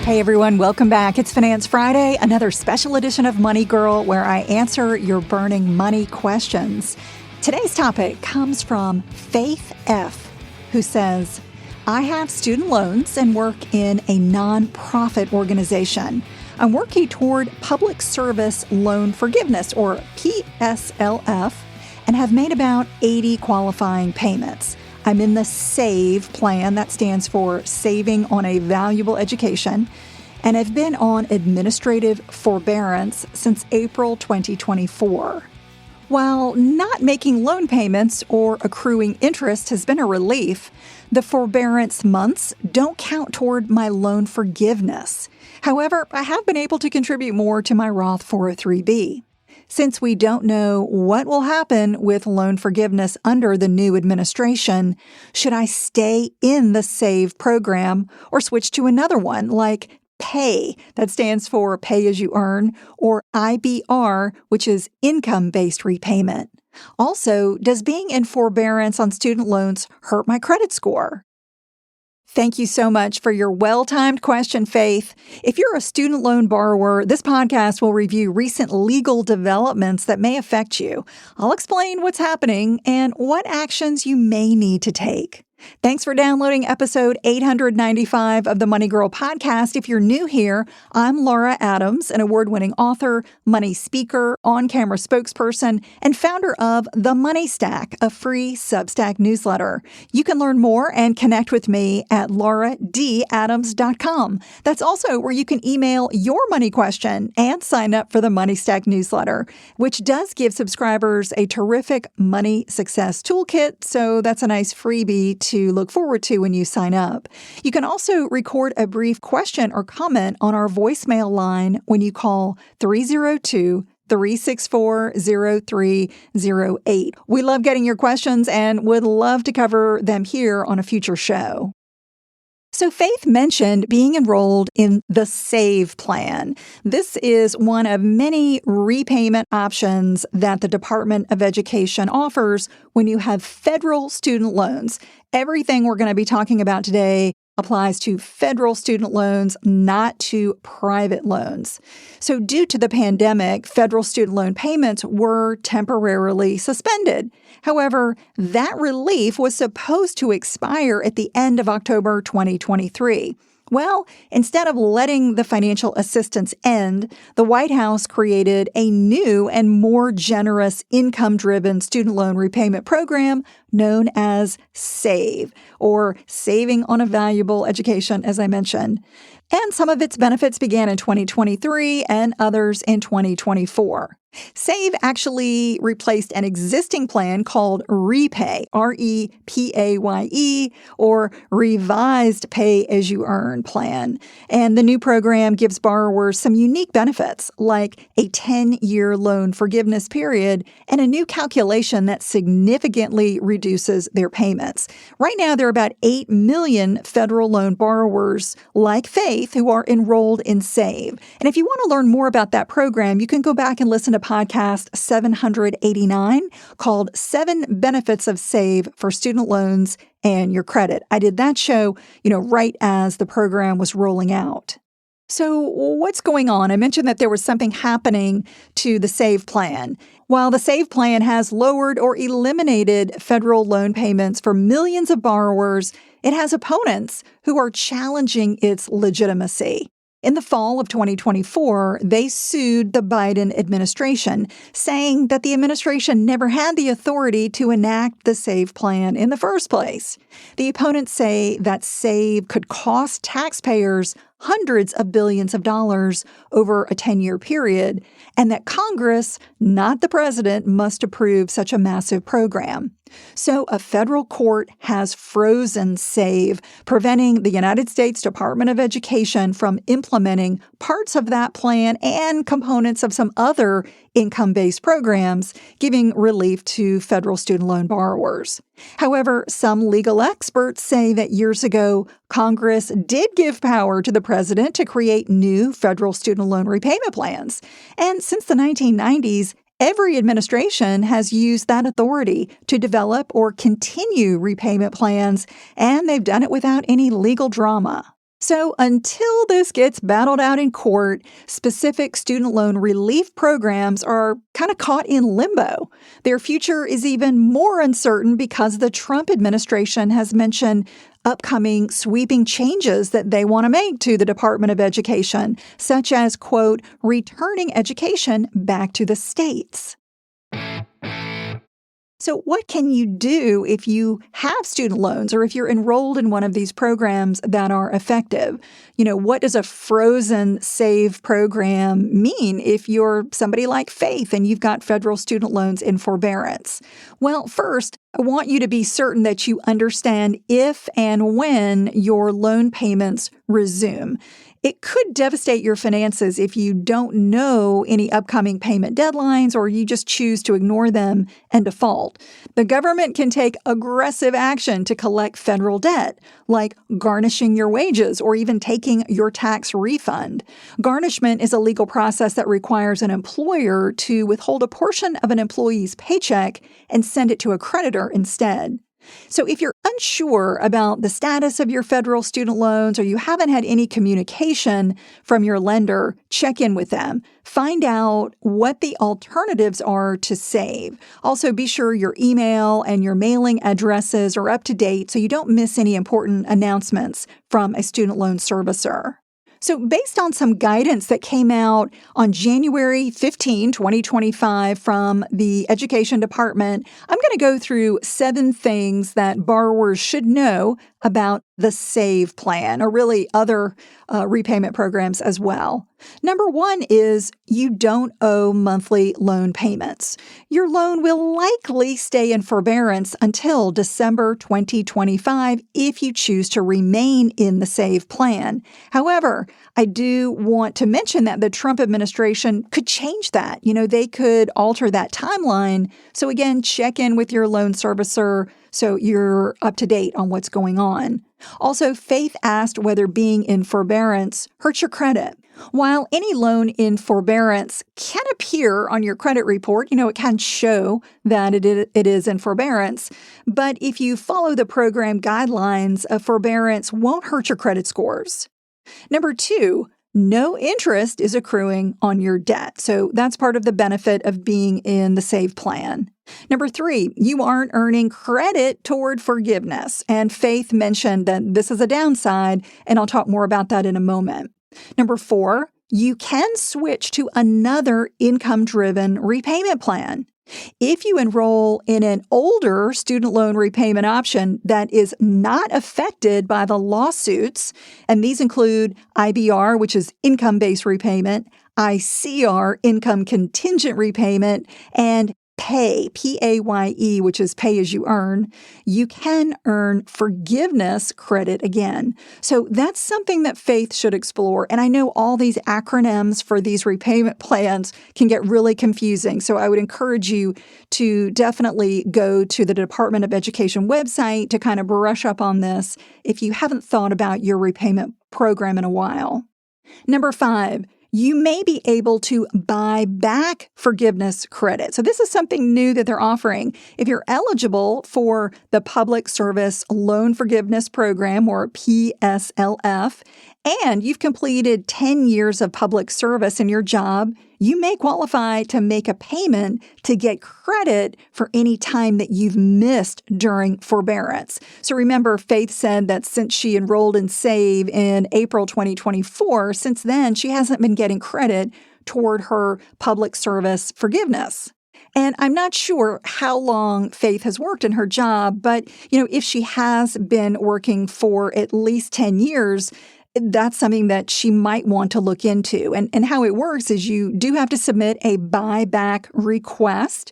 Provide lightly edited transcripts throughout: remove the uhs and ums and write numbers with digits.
Hey everyone, welcome back. It's Finance Friday, another special edition of Money Girl where I answer your burning money questions. Today's topic comes from Faith F., who says, I have student loans and work in a nonprofit organization. I'm working toward Public Service Loan Forgiveness, or PSLF, and have made about 80 qualifying payments. I'm in the SAVE plan, that stands for Saving on a Valuable Education, and I've been on administrative forbearance since April 2024. While not making loan payments or accruing interest has been a relief, the forbearance months don't count toward my loan forgiveness. However, I have been able to contribute more to my Roth 403b. Since we don't know what will happen with loan forgiveness under the new administration, should I stay in the SAVE program or switch to another one like PAY, that stands for Pay As You Earn, or IBR, which is Income-Based Repayment? Also, does being in forbearance on student loans hurt my credit score? Thank you so much for your well-timed question, Faith. If you're a student loan borrower, this podcast will review recent legal developments that may affect you. I'll explain what's happening and what actions you may need to take. Thanks for downloading episode 895 of the Money Girl podcast. If you're new here, I'm Laura Adams, an award-winning author, money speaker, on-camera spokesperson, and founder of The Money Stack, a free Substack newsletter. You can learn more and connect with me at lauradadams.com. That's also where you can email your money question and sign up for the Money Stack newsletter, which does give subscribers a terrific money success toolkit, so that's a nice freebie to look forward to when you sign up. You can also record a brief question or comment on our voicemail line when you call 302-364-0308. We love getting your questions and would love to cover them here on a future show. So Faith mentioned being enrolled in the SAVE plan. This is one of many repayment options that the Department of Education offers when you have federal student loans. Everything we're going to be talking about today applies to federal student loans, not to private loans. So due to the pandemic, federal student loan payments were temporarily suspended. However, that relief was supposed to expire at the end of October 2023. Well, instead of letting the financial assistance end, the White House created a new and more generous income-driven student loan repayment program known as SAVE, or Saving on a Valuable Education, as I mentioned. And some of its benefits began in 2023 and others in 2024. SAVE actually replaced an existing plan called REPAY, REPAYE, or Revised Pay As You Earn plan. And the new program gives borrowers some unique benefits, like a 10-year loan forgiveness period and a new calculation that significantly reduces their payments. Right now, there are about 8 million federal loan borrowers like Faith who are enrolled in SAVE. And if you want to learn more about that program, you can go back and listen to podcast 789 called 7 Benefits of SAVE for Student Loans and Your Credit. I did that show, right as the program was rolling out. So what's going on? I mentioned that there was something happening to the SAVE plan. While the SAVE plan has lowered or eliminated federal loan payments for millions of borrowers, it has opponents who are challenging its legitimacy. In the fall of 2024, they sued the Biden administration, saying that the administration never had the authority to enact the SAVE plan in the first place. The opponents say that SAVE could cost taxpayers hundreds of billions of dollars over a 10-year period, and that Congress, not the president, must approve such a massive program. So a federal court has frozen SAVE, preventing the United States Department of Education from implementing parts of that plan and components of some other income-based programs, giving relief to federal student loan borrowers. However, some legal experts say that years ago, Congress did give power to the president to create new federal student loan repayment plans. And since the 1990s, every administration has used that authority to develop or continue repayment plans, and they've done it without any legal drama. So, until this gets battled out in court, specific student loan relief programs are kind of caught in limbo. Their future is even more uncertain because the Trump administration has mentioned upcoming sweeping changes that they want to make to the Department of Education, such as, quote, returning education back to the states. So, what can you do if you have student loans or if you're enrolled in one of these programs that are effective? What does a frozen save program mean if you're somebody like Faith and you've got federal student loans in forbearance? Well, first, I want you to be certain that you understand if and when your loan payments resume. It could devastate your finances if you don't know any upcoming payment deadlines or you just choose to ignore them and default. The government can take aggressive action to collect federal debt, like garnishing your wages or even taking your tax refund. Garnishment is a legal process that requires an employer to withhold a portion of an employee's paycheck and send it to a creditor instead. So if you're unsure about the status of your federal student loans or you haven't had any communication from your lender, check in with them. Find out what the alternatives are to save. Also, be sure your email and your mailing addresses are up to date so you don't miss any important announcements from a student loan servicer. So based on some guidance that came out on January 15, 2025 from the Education Department, I'm going to go through 7 things that borrowers should know about the SAVE plan, or really other repayment programs as well. Number 1 is you don't owe monthly loan payments. Your loan will likely stay in forbearance until December 2025 if you choose to remain in the SAVE plan. However, I do want to mention that the Trump administration could change that. They could alter that timeline. So again, check in with your loan servicer so you're up to date on what's going on. Also, Faith asked whether being in forbearance hurts your credit. While any loan in forbearance can appear on your credit report, it can show that it is in forbearance. But if you follow the program guidelines, a forbearance won't hurt your credit scores. Number 2, no interest is accruing on your debt. So that's part of the benefit of being in the SAVE plan. Number 3, you aren't earning credit toward forgiveness. And Faith mentioned that this is a downside, and I'll talk more about that in a moment. Number 4, you can switch to another income-driven repayment plan. If you enroll in an older student loan repayment option that is not affected by the lawsuits, and these include IBR, which is income-based repayment, ICR, income contingent repayment, and PAYE, P-A-Y-E, which is pay as you earn, you can earn forgiveness credit again. So that's something that Faith should explore. And I know all these acronyms for these repayment plans can get really confusing. So I would encourage you to definitely go to the Department of Education website to kind of brush up on this if you haven't thought about your repayment program in a while. Number 5, you may be able to buy back forgiveness credit. So this is something new that they're offering. If you're eligible for the Public Service Loan Forgiveness Program, or PSLF, and you've completed 10 years of public service in your job, you may qualify to make a payment to get credit for any time that you've missed during forbearance. So remember, Faith said that since she enrolled in SAVE in April 2024, since then, she hasn't been getting credit toward her public service forgiveness. And I'm not sure how long Faith has worked in her job, but if she has been working for at least 10 years, that's something that she might want to look into. And how it works is you do have to submit a buyback request,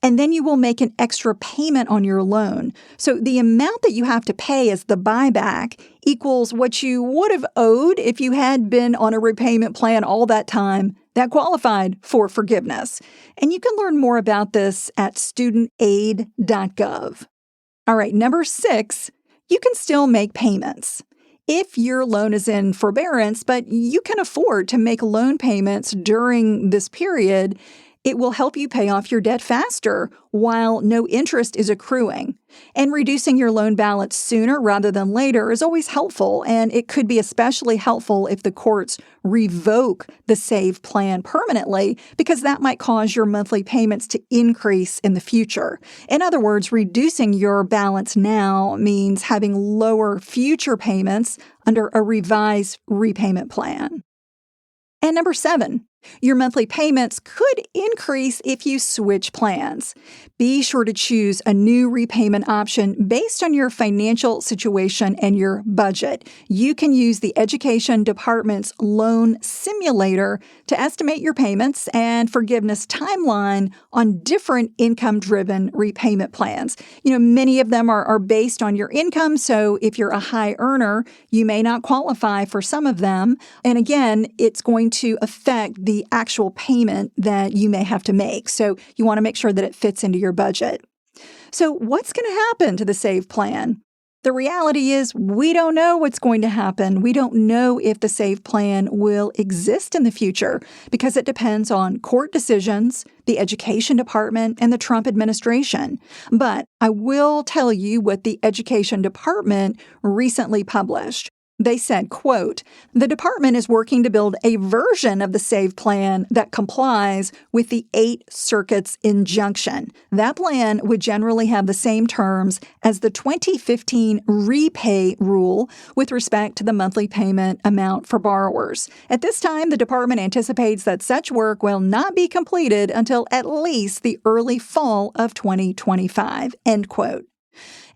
and then you will make an extra payment on your loan. So the amount that you have to pay as the buyback equals what you would have owed if you had been on a repayment plan all that time that qualified for forgiveness. And you can learn more about this at studentaid.gov. All right, number 6, you can still make payments. If your loan is in forbearance, but you can afford to make loan payments during this period, It will help you pay off your debt faster while no interest is accruing. And reducing your loan balance sooner rather than later is always helpful, and it could be especially helpful if the courts revoke the SAVE plan permanently, because that might cause your monthly payments to increase in the future. In other words, reducing your balance now means having lower future payments under a revised repayment plan. And number 7, your monthly payments could increase if you switch plans. Be sure to choose a new repayment option based on your financial situation and your budget. You can use the Education Department's loan simulator to estimate your payments and forgiveness timeline on different income-driven repayment plans. Many of them are based on your income, so if you're a high earner, you may not qualify for some of them. And again, it's going to affect the actual payment that you may have to make. So you want to make sure that it fits into your budget. So what's going to happen to the SAVE plan? The reality is we don't know what's going to happen. We don't know if the SAVE plan will exist in the future because it depends on court decisions, the Education Department, and the Trump administration. But I will tell you what the Education Department recently published. They said, quote, "The department is working to build a version of the SAVE plan that complies with the 8 Circuits injunction. That plan would generally have the same terms as the 2015 repay rule with respect to the monthly payment amount for borrowers. At this time, the department anticipates that such work will not be completed until at least the early fall of 2025, end quote.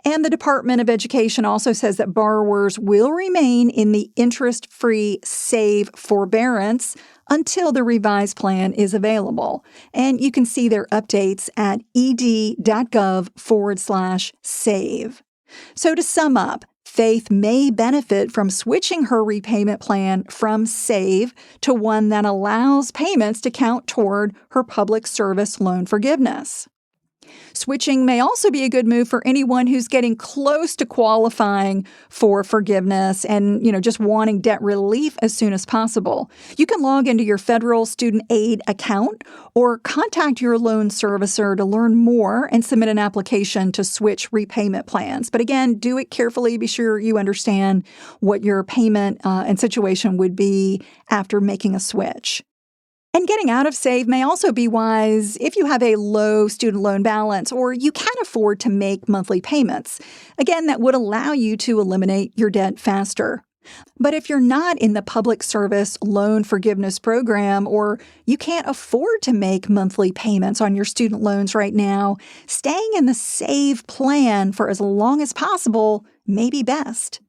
And the Department of Education also says that borrowers will remain in the interest-free SAVE forbearance until the revised plan is available. And you can see their updates at ed.gov/save. So to sum up, Faith may benefit from switching her repayment plan from SAVE to one that allows payments to count toward her public service loan forgiveness. Switching may also be a good move for anyone who's getting close to qualifying for forgiveness and, just wanting debt relief as soon as possible. You can log into your federal student aid account or contact your loan servicer to learn more and submit an application to switch repayment plans. But again, do it carefully. Be sure you understand what your payment and situation would be after making a switch. And getting out of SAVE may also be wise if you have a low student loan balance or you can't afford to make monthly payments. Again, that would allow you to eliminate your debt faster. But if you're not in the public service loan forgiveness program or you can't afford to make monthly payments on your student loans right now, staying in the SAVE plan for as long as possible may be best.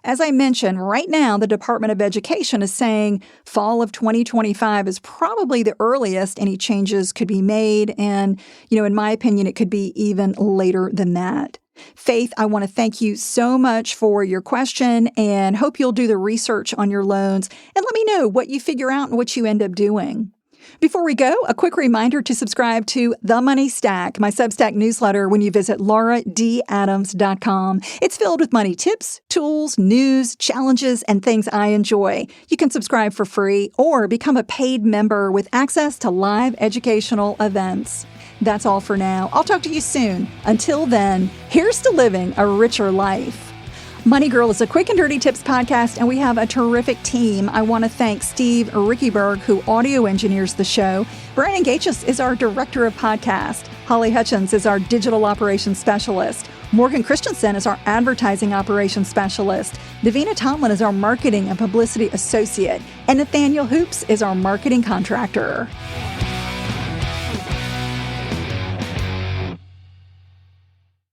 As I mentioned, right now, the Department of Education is saying fall of 2025 is probably the earliest any changes could be made. And, in my opinion, it could be even later than that. Faith, I want to thank you so much for your question and hope you'll do the research on your loans and let me know what you figure out and what you end up doing. Before we go, a quick reminder to subscribe to The Money Stack, my Substack newsletter, when you visit lauradadams.com. It's filled with money tips, tools, news, challenges, and things I enjoy. You can subscribe for free or become a paid member with access to live educational events. That's all for now. I'll talk to you soon. Until then, here's to living a richer life. Money Girl is a quick and dirty tips podcast, and we have a terrific team. I want to thank Steve Rickyberg, who audio engineers the show. Brian Gaethjes is our director of podcast. Holly Hutchins is our digital operations specialist. Morgan Christensen is our advertising operations specialist. Davina Tomlin is our marketing and publicity associate. And Nathaniel Hoops is our marketing contractor.